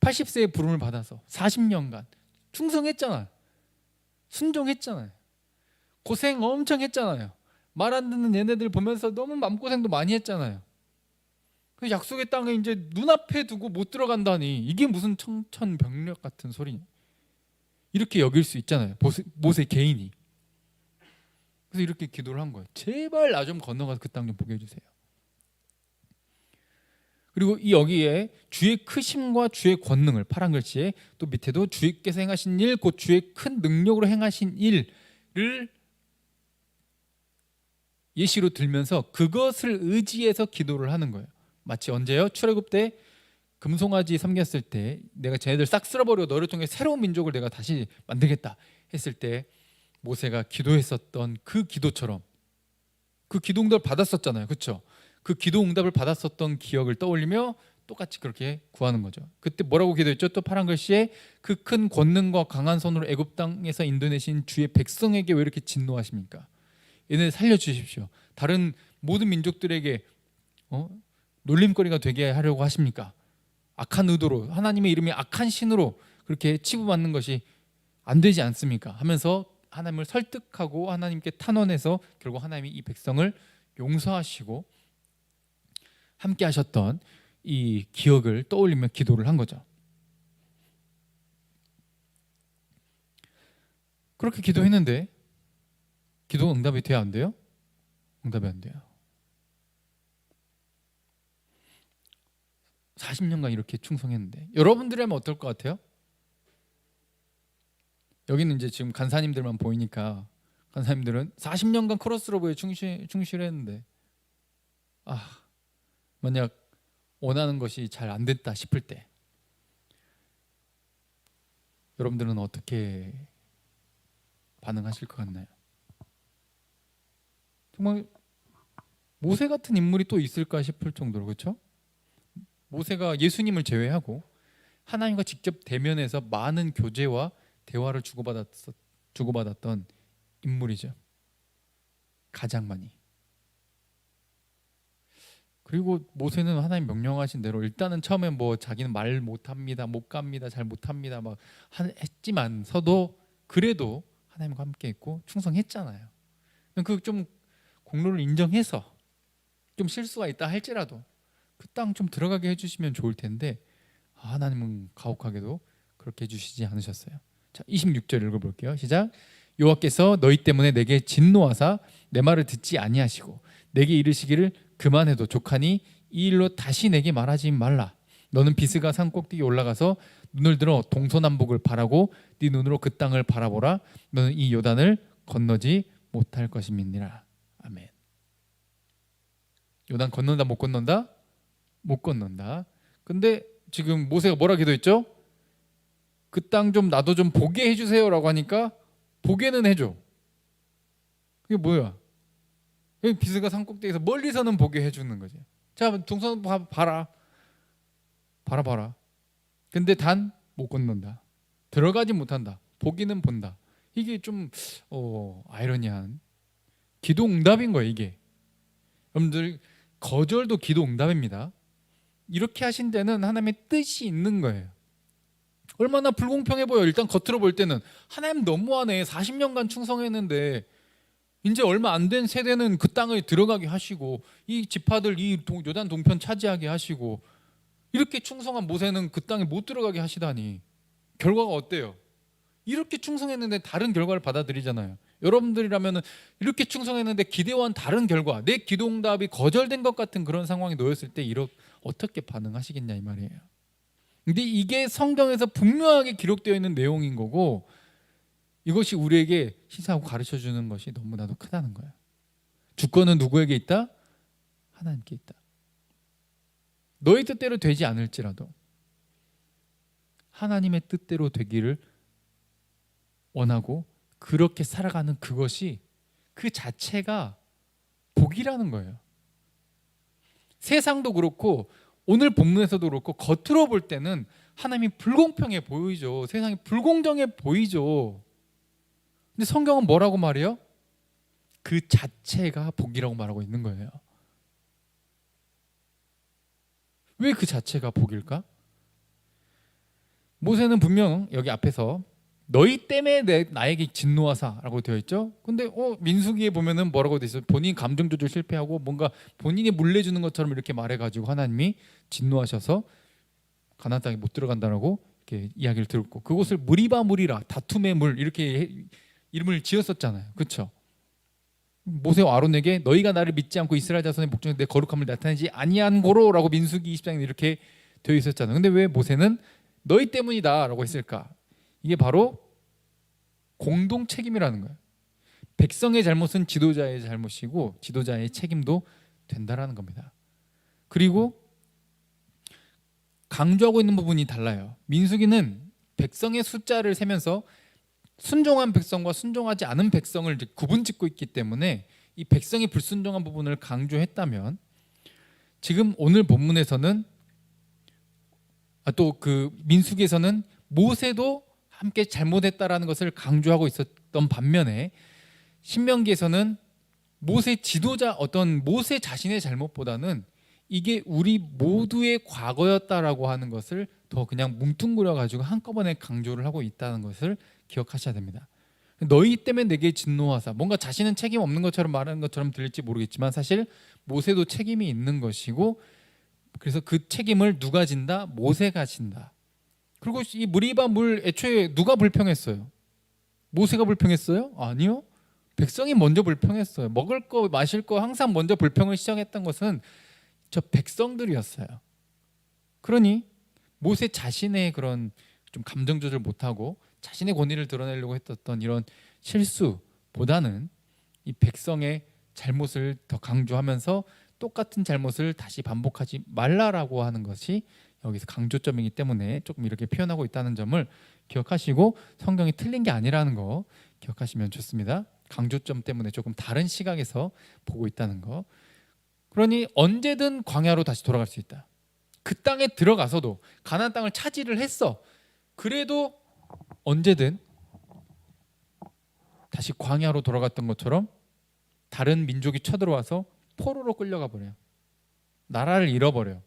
80세의 부름을 받아서 40년간 충성했잖아요. 순종했잖아요. 고생 엄청 했잖아요. 말 안 듣는 얘네들 보면서 너무 마음고생도 많이 했잖아요. 그 약속의 땅에 이제 눈앞에 두고 못 들어간다니 이게 무슨 청천벽력 같은 소리냐. 이렇게 여길 수 있잖아요. 모세 개인이. 그래서 이렇게 기도를 한 거예요. 제발 나 좀 건너가서 그 땅 좀 보게 해주세요. 그리고 이 여기에 주의 크심과 주의 권능을 파란 글씨에 또 밑에도 주께서 행하신 일 곧 주의 큰 능력으로 행하신 일을 예시로 들면서 그것을 의지해서 기도를 하는 거예요. 마치 언제요? 출애굽 때 금송아지 섬겼을 때 내가 쟤네들 싹 쓸어버리고 너를 통해 새로운 민족을 내가 다시 만들겠다 했을 때 모세가 기도했었던 그 기도처럼 그 기도 응답을 받았었잖아요. 그렇죠? 그 기도 응답을 받았었던 기억을 떠올리며 똑같이 그렇게 구하는 거죠. 그때 뭐라고 기도했죠? 또 파란 글씨에 그 큰 권능과 강한 손으로 애굽 땅에서 인도내신 주의 백성에게 왜 이렇게 진노하십니까? 얘네 살려주십시오. 다른 모든 민족들에게 놀림거리가 되게 하려고 하십니까? 악한 의도로 하나님의 이름이 악한 신으로 그렇게 치부받는 것이 안 되지 않습니까? 하면서 하나님을 설득하고 하나님께 탄원해서 결국 하나님이 이 백성을 용서하시고 함께 하셨던 이 기억을 떠올리며 기도를 한 거죠. 그렇게 기도했는데 기도 응답이 돼야 안 돼요? 응답이 안 돼요. 40년간 이렇게 충성했는데 여러분들이라면 어떨 것 같아요? 여기는 이제 지금 간사님들만 보이니까 간사님들은 40년간 크로스로브에 충실했는데 만약 원하는 것이 잘 안 됐다 싶을 때 여러분들은 어떻게 반응하실 것 같나요? 정말 모세 같은 인물이 또 있을까 싶을 정도로 그렇죠? 모세가 예수님을 제외하고 하나님과 직접 대면해서 많은 교제와 대화를 주고받았던 인물이죠. 가장 많이. 그리고 모세는 하나님 명령하신 대로 일단은 처음에 뭐 자기는 말 못합니다, 못 갑니다, 잘 못합니다 막 했지만서도 그래도 하나님과 함께했고 충성했잖아요. 그 좀 공로를 인정해서 좀 실수가 있다 할지라도 그 땅 좀 들어가게 해주시면 좋을 텐데 하나님은 가혹하게도 그렇게 해주시지 않으셨어요. 자, 26절 읽어볼게요. 시작. 여호와께서 너희 때문에 내게 진노하사 내 말을 듣지 아니하시고 내게 이르시기를 그만해도 족하니 이 일로 다시 내게 말하지 말라. 너는 비스가 산 꼭대기에 올라가서 눈을 들어 동서남북을 바라고 네 눈으로 그 땅을 바라보라. 너는 이 요단을 건너지 못할 것임이니라. 아멘. 요단 건넌다 못 건넌다? 못 건넌다. 근데 지금 모세가 뭐라 기도했죠? 그 땅 좀 나도 좀 보게 해주세요라고 하니까 보게는 해줘. 그게 뭐야? 비스가 산꼭대기에서 멀리서는 보게 해주는 거지. 자, 동선 봐라. 바라봐라. 근데 단 못 건넌다. 들어가지 못한다. 보기는 본다. 이게 좀 아이러니한 기도 응답인 거예요. 이게 여러분들 거절도 기도 응답입니다. 이렇게 하신 데는 하나님의 뜻이 있는 거예요. 얼마나 불공평해 보여. 일단 겉으로 볼 때는 하나님 너무하네. 40년간 충성했는데 이제 얼마 안 된 세대는 그 땅을 들어가게 하시고 이 지파들 이 요단 동편 차지하게 하시고 이렇게 충성한 모세는 그 땅에 못 들어가게 하시다니 결과가 어때요? 이렇게 충성했는데 다른 결과를 받아들이잖아요. 여러분들이라면 이렇게 충성했는데 기대와는 다른 결과, 내 기도응답이 거절된 것 같은 그런 상황에 놓였을 때 어떻게 반응하시겠냐 이 말이에요. 근데 이게 성경에서 분명하게 기록되어 있는 내용인 거고 이것이 우리에게 시사하고 가르쳐주는 것이 너무나도 크다는 거예요. 주권은 누구에게 있다? 하나님께 있다. 너희 뜻대로 되지 않을지라도 하나님의 뜻대로 되기를 원하고 그렇게 살아가는 그것이 그 자체가 복이라는 거예요. 세상도 그렇고 오늘 본문에서도 그렇고 겉으로 볼 때는 하나님이 불공평해 보이죠. 세상이 불공정해 보이죠. 근데 성경은 뭐라고 말해요? 그 자체가 복이라고 말하고 있는 거예요. 왜 그 자체가 복일까? 모세는 분명 여기 앞에서 너희 때문에 나에게 진노하사라고 되어 있죠. 근데 민수기에 보면은 뭐라고 되어 있어요? 본인 감정 조절 실패하고 뭔가 본인이 물려주는 것처럼 이렇게 말해가지고 하나님이 진노하셔서 가나안 땅에 못 들어간다라고 이렇게 이야기를 들었고 그곳을 무리바 무리라 다툼의 물 이렇게 이름을 지었었잖아요. 그렇죠? 모세와 아론에게 너희가 나를 믿지 않고 이스라엘 자손의 목전에 내 거룩함을 나타내지 아니한 고로라고 민수기 20장에 이렇게 되어 있었잖아요. 근데 왜 모세는 너희 때문이다라고 했을까? 이게 바로 공동 책임이라는 거예요. 백성의 잘못은 지도자의 잘못이고 지도자의 책임도 된다라는 겁니다. 그리고 강조하고 있는 부분이 달라요. 민수기는 백성의 숫자를 세면서 순종한 백성과 순종하지 않은 백성을 이제 구분짓고 있기 때문에 이 백성이 불순종한 부분을 강조했다면 지금 오늘 본문에서는 또 그 민수기에서는 모세도 함께 잘못했다라는 것을 강조하고 있었던 반면에 신명기에서는 모세 지도자 어떤 모세 자신의 잘못보다는 이게 우리 모두의 과거였다라고 하는 것을 더 그냥 뭉뚱그려 가지고 한꺼번에 강조를 하고 있다는 것을 기억하셔야 됩니다. 너희 때문에 내게 진노하사 뭔가 자신은 책임 없는 것처럼 말하는 것처럼 들릴지 모르겠지만 사실 모세도 책임이 있는 것이고 그래서 그 책임을 누가 진다? 모세가 진다. 그리고 이 무리바 물 애초에 누가 불평했어요? 모세가 불평했어요? 아니요. 백성이 먼저 불평했어요. 먹을 거 마실 거 항상 먼저 불평을 시작했던 것은 저 백성들이었어요. 그러니 모세 자신의 그런 좀 감정 조절 못하고 자신의 권위를 드러내려고 했던 이런 실수보다는 이 백성의 잘못을 더 강조하면서 똑같은 잘못을 다시 반복하지 말라라고 하는 것이 여기서 강조점이기 때문에 조금 이렇게 표현하고 있다는 점을 기억하시고 성경이 틀린 게 아니라는 거 기억하시면 좋습니다. 강조점 때문에 조금 다른 시각에서 보고 있다는 거. 그러니 언제든 광야로 다시 돌아갈 수 있다. 그 땅에 들어가서도 가나안 땅을 차지를 했어. 그래도 언제든 다시 광야로 돌아갔던 것처럼 다른 민족이 쳐들어와서 포로로 끌려가 버려요. 나라를 잃어버려요.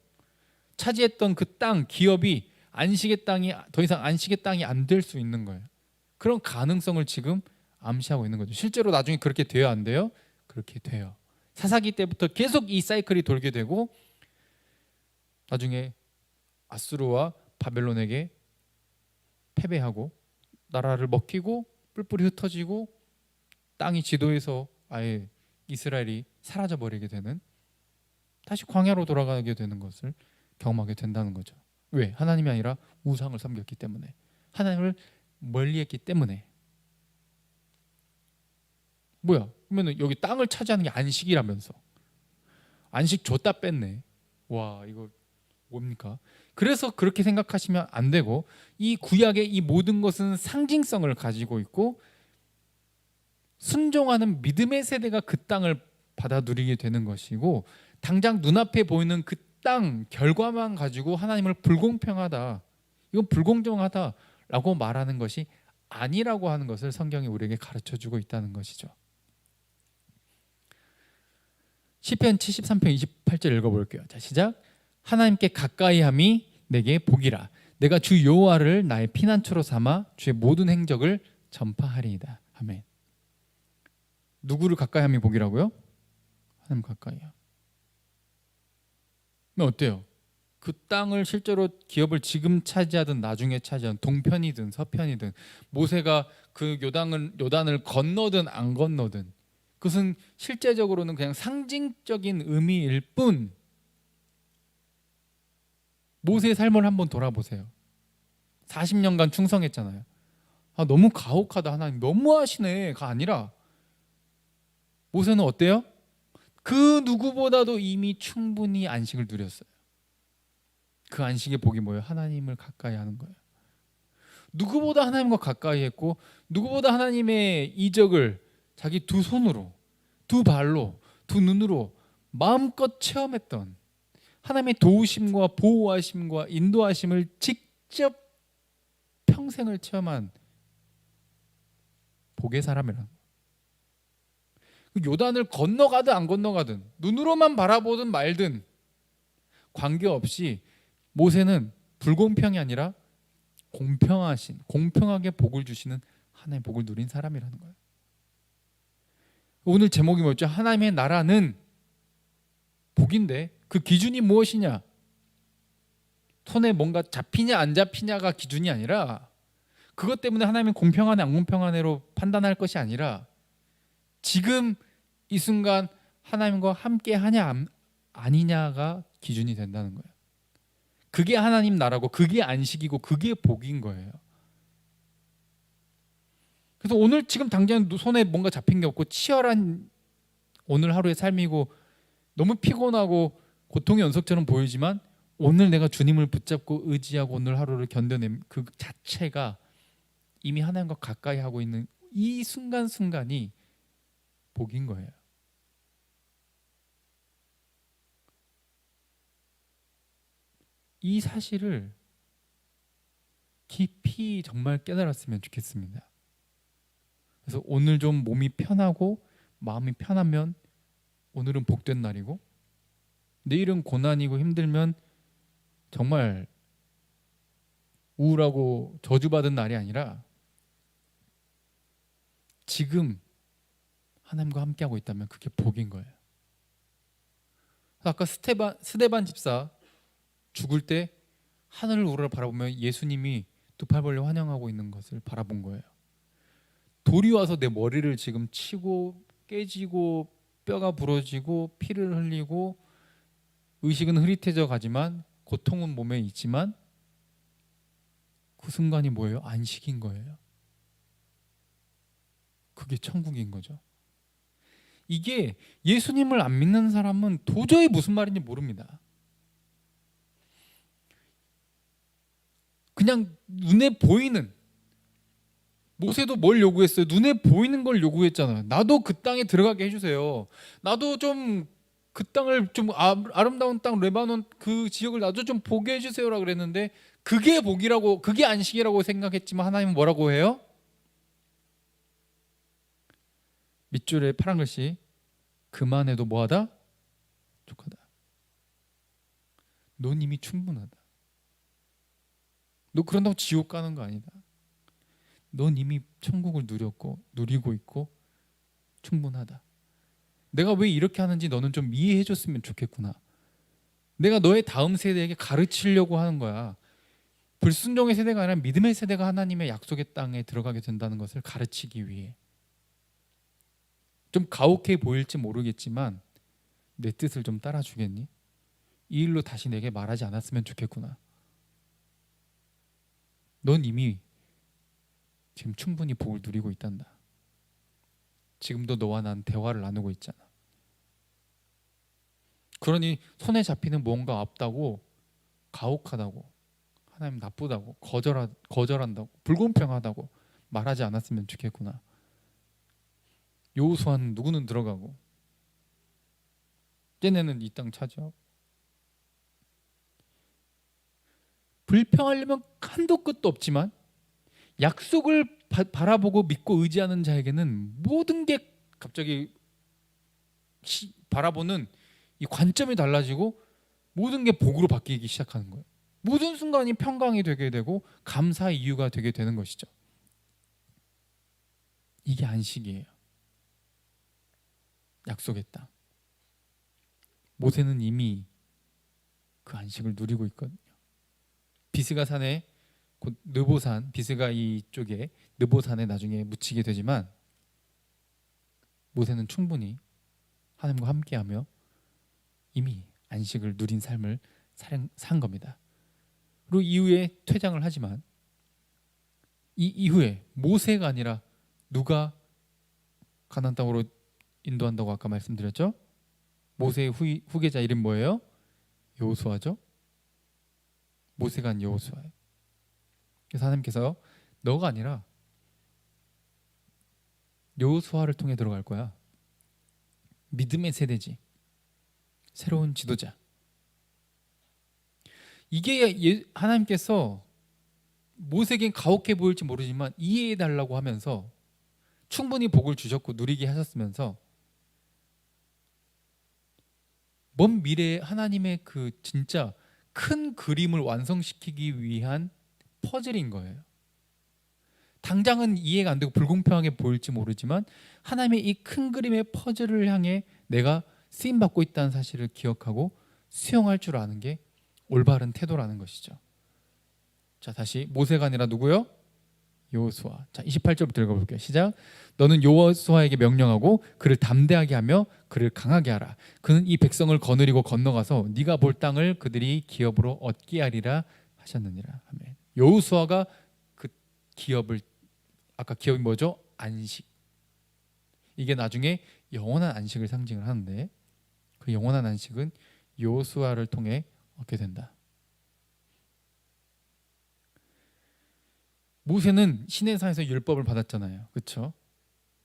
차지했던 그 땅, 기업이 안식의 땅이 더 이상 안식의 땅이 안 될 수 있는 거예요. 그런 가능성을 지금 암시하고 있는 거죠. 실제로 나중에 그렇게 돼요, 안 돼요? 그렇게 돼요. 사사기 때부터 계속 이 사이클이 돌게 되고 나중에 아수르와 바벨론에게 패배하고 나라를 먹히고 뿔뿔이 흩어지고 땅이 지도에서 아예 이스라엘이 사라져 버리게 되는 다시 광야로 돌아가게 되는 것을 경험하게 된다는 거죠. 왜? 하나님이 아니라 우상을 섬겼기 때문에 하나님을 멀리했기 때문에. 뭐야? 그러면 여기 땅을 차지하는 게 안식이라면서 안식 줬다 뺐네. 와 이거 뭡니까? 그래서 그렇게 생각하시면 안 되고 이 구약의 이 모든 것은 상징성을 가지고 있고 순종하는 믿음의 세대가 그 땅을 받아 누리게 되는 것이고 당장 눈앞에 보이는 그 땅 결과만 가지고 하나님을 불공평하다 이건 불공정하다라고 말하는 것이 아니라고 하는 것을 성경이 우리에게 가르쳐주고 있다는 것이죠. 시편 73편 28절 읽어볼게요. 자, 시작. 하나님께 가까이함이 내게 복이라. 내가 주 여호와를 나의 피난처로 삼아 주의 모든 행적을 전파하리이다. 아멘. 누구를 가까이함이 복이라고요? 하나님 가까이요. 그럼 어때요? 그 땅을 실제로 기업을 지금 차지하든 나중에 차지하든 동편이든 서편이든 모세가 그 요단을 건너든 안 건너든 그것은 실제적으로는 그냥 상징적인 의미일 뿐 모세의 삶을 한번 돌아보세요. 40년간 충성했잖아요. 아, 너무 가혹하다 하나님 너무하시네가 아니라 모세는 어때요? 그 누구보다도 이미 충분히 안식을 누렸어요. 그 안식의 복이 뭐예요? 하나님을 가까이 하는 거예요. 누구보다 하나님과 가까이 했고 누구보다 하나님의 이적을 자기 두 손으로 두 발로 두 눈으로 마음껏 체험했던 하나님의 도우심과 보호하심과 인도하심을 직접 평생을 체험한 복의 사람이라는 거예요. 요단을 건너가든 안 건너가든 눈으로만 바라보든 말든 관계없이 모세는 불공평이 아니라 공평하게 복을 주시는 하나님의 복을 누린 사람이라는 거예요. 오늘 제목이 뭐였죠? 하나님의 나라는 복인데 그 기준이 무엇이냐? 손에 뭔가 잡히냐 안 잡히냐가 기준이 아니라 그것 때문에 하나님이 공평하네 안 공평하네로 판단할 것이 아니라 지금 이 순간 하나님과 함께 하냐 아니냐가 기준이 된다는 거예요. 그게 하나님 나라고 그게 안식이고 그게 복인 거예요. 그래서 오늘 지금 당장 손에 뭔가 잡힌 게 없고 치열한 오늘 하루의 삶이고 너무 피곤하고 고통의 연속처럼 보이지만 오늘 내가 주님을 붙잡고 의지하고 오늘 하루를 견뎌낸 그 자체가 이미 하나님과 가까이 하고 있는 이 순간순간이 복인 거예요. 이 사실을 깊이 정말 깨달았으면 좋겠습니다. 그래서 오늘 좀 몸이 편하고 마음이 편하면 오늘은 복된 날이고 내일은 고난이고 힘들면 정말 우울하고 저주받은 날이 아니라 지금 하나님과 함께하고 있다면 그게 복인 거예요. 아까 스데반 집사 죽을 때 하늘을 우러러 바라보며 예수님이 두 팔 벌려 환영하고 있는 것을 바라본 거예요. 돌이 와서 내 머리를 지금 치고 깨지고 뼈가 부러지고 피를 흘리고 의식은 흐릿해져 가지만 고통은 몸에 있지만 그 순간이 뭐예요? 안식인 거예요. 그게 천국인 거죠. 이게 예수님을 안 믿는 사람은 도저히 무슨 말인지 모릅니다. 그냥 눈에 보이는 모세도 뭘 요구했어요? 눈에 보이는 걸 요구했잖아요. 나도 그 땅에 들어가게 해주세요. 나도 좀 그 땅을 좀 아름다운 땅 레바논 그 지역을 나도 좀 보게 해주세요라 그랬는데 그게 복이라고 그게 안식이라고 생각했지만 하나님은 뭐라고 해요? 밑줄에 파란 글씨 그만해도 뭐하다? 족하다. 넌 이미 충분하다. 너 그런다고 지옥 가는 거 아니다. 넌 이미 천국을 누리고 있고 충분하다. 내가 왜 이렇게 하는지 너는 좀 이해해 줬으면 좋겠구나. 내가 너의 다음 세대에게 가르치려고 하는 거야. 불순종의 세대가 아니라 믿음의 세대가 하나님의 약속의 땅에 들어가게 된다는 것을 가르치기 위해. 좀 가혹해 보일지 모르겠지만 내 뜻을 좀 따라주겠니? 이 일로 다시 내게 말하지 않았으면 좋겠구나. 넌 이미 지금 충분히 복을 누리고 있단다. 지금도 너와 난 대화를 나누고 있잖아. 그러니 손에 잡히는 무언가 없다고 가혹하다고 하나님 나쁘다고 거절한다고 불공평하다고 말하지 않았으면 좋겠구나. 여호수아는 누구는 들어가고 쟤네는 이 땅 차지하고 불평하려면 한도 끝도 없지만 약속을 바라보고 믿고 의지하는 자에게는 모든 게 갑자기 바라보는 이 관점이 달라지고 모든 게 복으로 바뀌기 시작하는 거예요. 모든 순간이 평강이 되게 되고 감사의 이유가 되게 되는 것이죠. 이게 안식이에요. 약속의 땅. 모세는 이미 그 안식을 누리고 있거든요. 비스가 산에 곧 느보산, 비스가 이쪽에 느보산에 나중에 묻히게 되지만 모세는 충분히 하나님과 함께하며 이미 안식을 누린 삶을 산 겁니다. 그리고 이후에 퇴장을 하지만 이 이후에 모세가 아니라 누가 가나안 땅으로 인도한다고 아까 말씀드렸죠? 모세의 후계자 이름 뭐예요? 여호수아죠. 모세가 아닌 여호수아예요. 그래서 하나님께서 너가 아니라 여호수아를 통해 들어갈 거야. 믿음의 세대지. 새로운 지도자. 이게 하나님께서 모세에겐 가혹해 보일지 모르지만 이해해 달라고 하면서 충분히 복을 주셨고 누리게 하셨으면서 먼 미래에 하나님의 그 진짜 큰 그림을 완성시키기 위한 퍼즐인 거예요. 당장은 이해가 안 되고 불공평하게 보일지 모르지만 하나님의 이 큰 그림의 퍼즐을 향해 내가 쓰임받고 있다는 사실을 기억하고 수용할 줄 아는 게 올바른 태도라는 것이죠. 자, 다시 모세가 아니라 누구요? 여호수아. 자, 28절부터 읽어볼게요. 시작. 너는 여호수아에게 명령하고 그를 담대하게 하며 그를 강하게 하라. 그는 이 백성을 거느리고 건너가서 네가 볼 땅을 그들이 기업으로 얻게 하리라 하셨느니라. 아멘. 여호수아가 그 기업을, 아까 기업이 뭐죠? 안식. 이게 나중에 영원한 안식을 상징을 하는데 그 영원한 안식은 여호수아를 통해 얻게 된다. 모세는 시내산에서 율법을 받았잖아요. 그렇죠?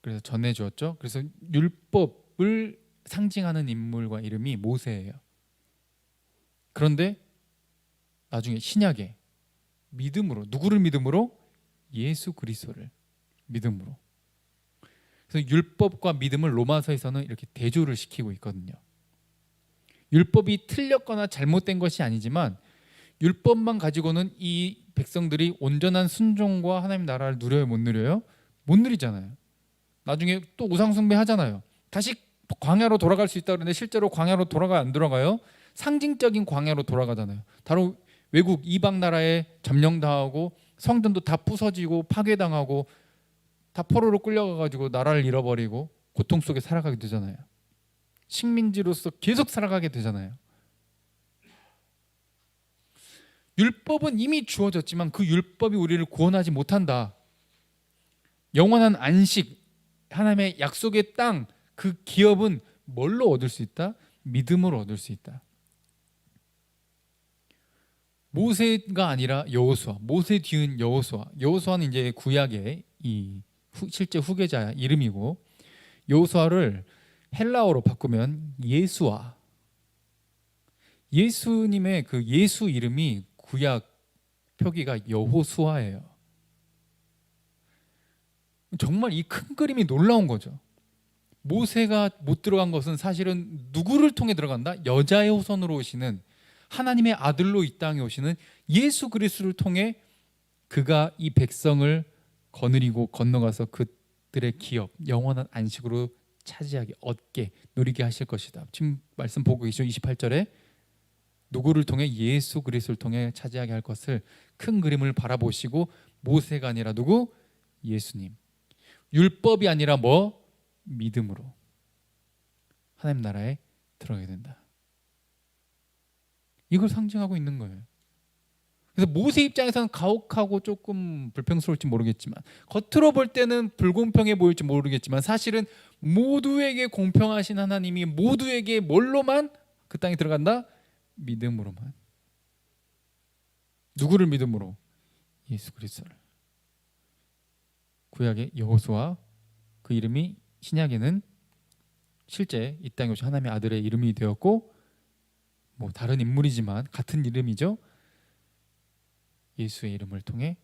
그래서 전해주었죠. 그래서 율법을 상징하는 인물과 이름이 모세예요. 그런데 나중에 신약에 믿음으로, 누구를 믿음으로? 예수 그리스도를 믿음으로. 그래서 율법과 믿음을 로마서에서는 이렇게 대조를 시키고 있거든요. 율법이 틀렸거나 잘못된 것이 아니지만 율법만 가지고는 이 백성들이 온전한 순종과 하나님 나라를 누려요, 못 누려요? 못 누리잖아요. 나중에 또 우상 숭배하잖아요. 다시 광야로 돌아갈 수 있다 그러는데 실제로 광야로 돌아가 안 돌아가요? 상징적인 광야로 돌아가잖아요. 바로 외국 이방 나라에 점령당하고 성전도 다 부서지고 파괴당하고 다 포로로 끌려가가지고 나라를 잃어버리고 고통 속에 살아가게 되잖아요. 식민지로서 계속 살아가게 되잖아요. 율법은 이미 주어졌지만 그 율법이 우리를 구원하지 못한다. 영원한 안식, 하나님의 약속의 땅, 그 기업은 뭘로 얻을 수 있다? 믿음으로 얻을 수 있다. 모세가 아니라 여호수아, 모세 뒤은 여호수아. 여호수아는 이제 구약의 이 실제 후계자 이름이고 여호수아를 헬라어로 바꾸면 예수아. 예수님의 그 예수 이름이 구약 표기가 여호수아예요. 정말 이 큰 그림이 놀라운 거죠. 모세가 못 들어간 것은 사실은 누구를 통해 들어간다? 여자의 후손으로 오시는 하나님의 아들로 이 땅에 오시는 예수 그리스도를 통해 그가 이 백성을 거느리고 건너가서 그들의 기업, 영원한 안식으로 차지하게, 얻게, 누리게 하실 것이다. 지금 말씀 보고 계시죠? 28절에 누구를 통해? 예수 그리스도를 통해 차지하게 할 것을 큰 그림을 바라보시고 모세가 아니라 누구? 예수님. 율법이 아니라 뭐? 믿음으로 하나님 나라에 들어가게 된다. 이걸 상징하고 있는 거예요. 그래서 모세 입장에서는 가혹하고 조금 불평스러울지 모르겠지만 겉으로 볼 때는 불공평해 보일지 모르겠지만 사실은 모두에게 공평하신 하나님이 모두에게 뭘로만 그 땅에 들어간다? 믿음으로만. 누구를 믿음으로? 예수 그리스도를. 구약의 여호수아, 그 이름이 신약에는 실제 이 땅에 오신 하나님의 아들의 이름이 되었고 뭐 다른 인물이지만 같은 이름이죠. 예수의 이름을 통해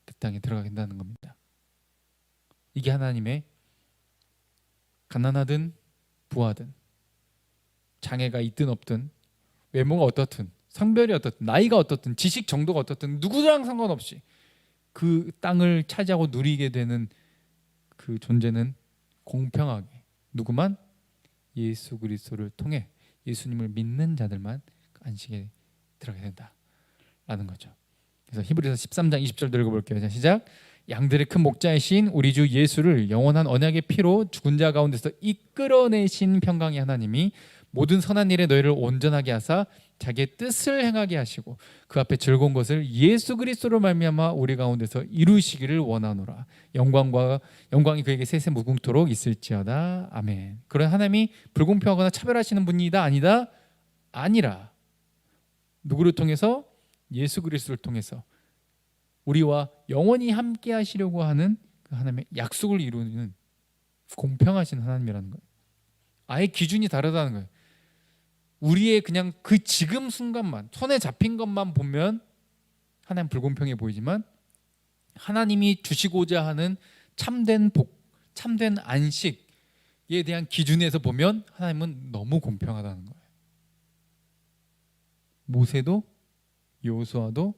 그 땅에 들어가게 된다는 겁니다. 이게 하나님의 가난하든 부하든 장애가 있든 없든 외모가 어떻든 성별이 어떻든 나이가 어떻든 지식 정도가 어떻든 누구랑 상관없이 그 땅을 차지하고 누리게 되는 그 존재는 공평하게 누구만 예수 그리스도를 통해 예수님을 믿는 자들만 안식에 들어가게 된다라는 거죠. 그래서 히브리서 13장 20절도 읽어볼게요. 자, 시작. 양들의 큰 목자이신 우리 주 예수를 영원한 언약의 피로 죽은 자 가운데서 이끌어내신 평강의 하나님이 모든 선한 일에 너희를 온전하게 하사 자기의 뜻을 행하게 하시고 그 앞에 즐거운 것을 예수 그리스도로 말미암아 우리 가운데서 이루시기를 원하노라. 영광이 그에게 세세 무궁토록 있을지어다. 아멘. 그런 하나님이 불공평하거나 차별하시는 분이다 아니다? 아니라 누구를 통해서? 예수 그리스도를 통해서 우리와 영원히 함께 하시려고 하는 그 하나님의 약속을 이루는 공평하신 하나님이라는 거예요. 아예 기준이 다르다는 거예요. 우리의 그냥 그 지금 순간만 손에 잡힌 것만 보면 하나님 불공평해 보이지만 하나님이 주시고자 하는 참된 복, 참된 안식에 대한 기준에서 보면 하나님은 너무 공평하다는 거예요. 모세도 여호수아도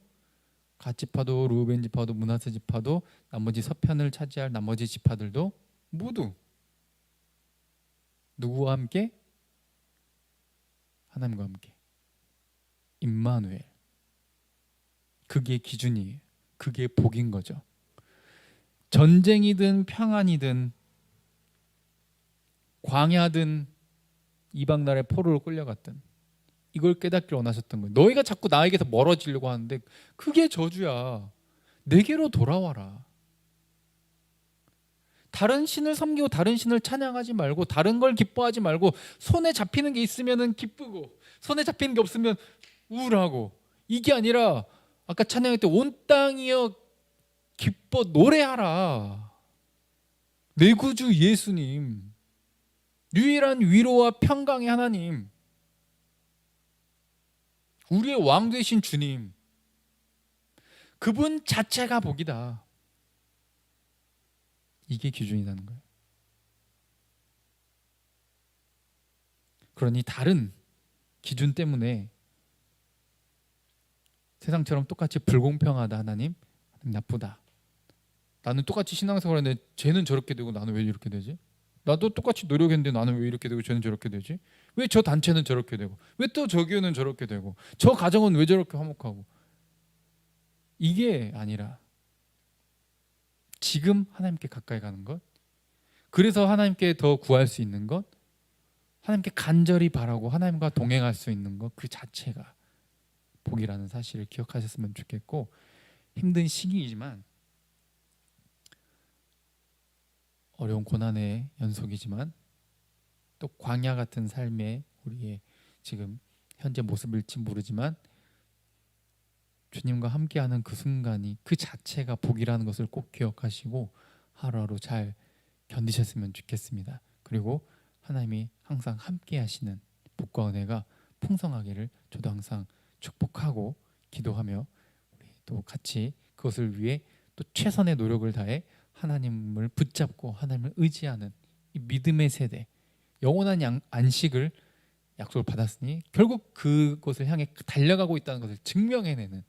갓지파도 르우벤 지파도 므낫세 지파도 나머지 서편을 차지할 나머지 지파들도 모두 누구와 함께? 하나님과 함께. 임마누엘. 그게 기준이에요. 그게 복인 거죠. 전쟁이든 평안이든 광야든 이방 나라의 포로로 끌려갔든 이걸 깨닫기를 원하셨던 거예요. 너희가 자꾸 나에게서 멀어지려고 하는데 그게 저주야. 내게로 돌아와라. 다른 신을 섬기고 다른 신을 찬양하지 말고 다른 걸 기뻐하지 말고 손에 잡히는 게 있으면 기쁘고 손에 잡히는 게 없으면 우울하고 이게 아니라 아까 찬양할 때 온 땅이여 기뻐 노래하라. 내 구주 예수님, 유일한 위로와 평강의 하나님, 우리의 왕 되신 주님, 그분 자체가 복이다. 이게 기준이라는 거예요. 그러니 다른 기준 때문에 세상처럼 똑같이 불공평하다 하나님 나쁘다. 나는 똑같이 신앙생활 하는데 쟤는 저렇게 되고 나는 왜 이렇게 되지? 나도 똑같이 노력했는데 나는 왜 이렇게 되고 쟤는 저렇게 되지? 왜 저 단체는 저렇게 되고 왜 또 저 교회는 저렇게 되고 저 가정은 왜 저렇게 화목하고 이게 아니라 지금 하나님께 가까이 가는 것, 그래서 하나님께 더 구할 수 있는 것, 하나님께 간절히 바라고 하나님과 동행할 수 있는 것, 그 자체가 복이라는 사실을 기억하셨으면 좋겠고, 힘든 시기이지만 어려운 고난의 연속이지만 또 광야 같은 삶의 우리의 지금 현재 모습일지 모르지만 주님과 함께하는 그 순간이 그 자체가 복이라는 것을 꼭 기억하시고 하루하루 잘 견디셨으면 좋겠습니다. 그리고 하나님이 항상 함께 하시는 복과 은혜가 풍성하기를 저도 항상 축복하고 기도하며 우리 또 같이 그것을 위해 또 최선의 노력을 다해 하나님을 붙잡고 하나님을 의지하는 이 믿음의 세대, 영원한 안식을 약속을 받았으니 결국 그것을 향해 달려가고 있다는 것을 증명해내는,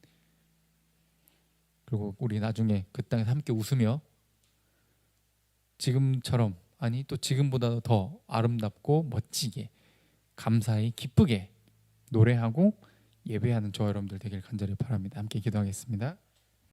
그리고 우리 나중에 그 땅에서 함께 웃으며 지금처럼 아니 또 지금보다 더 아름답고 멋지게 감사히 기쁘게 노래하고 예배하는 저와 여러분들 되길 간절히 바랍니다. 함께 기도하겠습니다.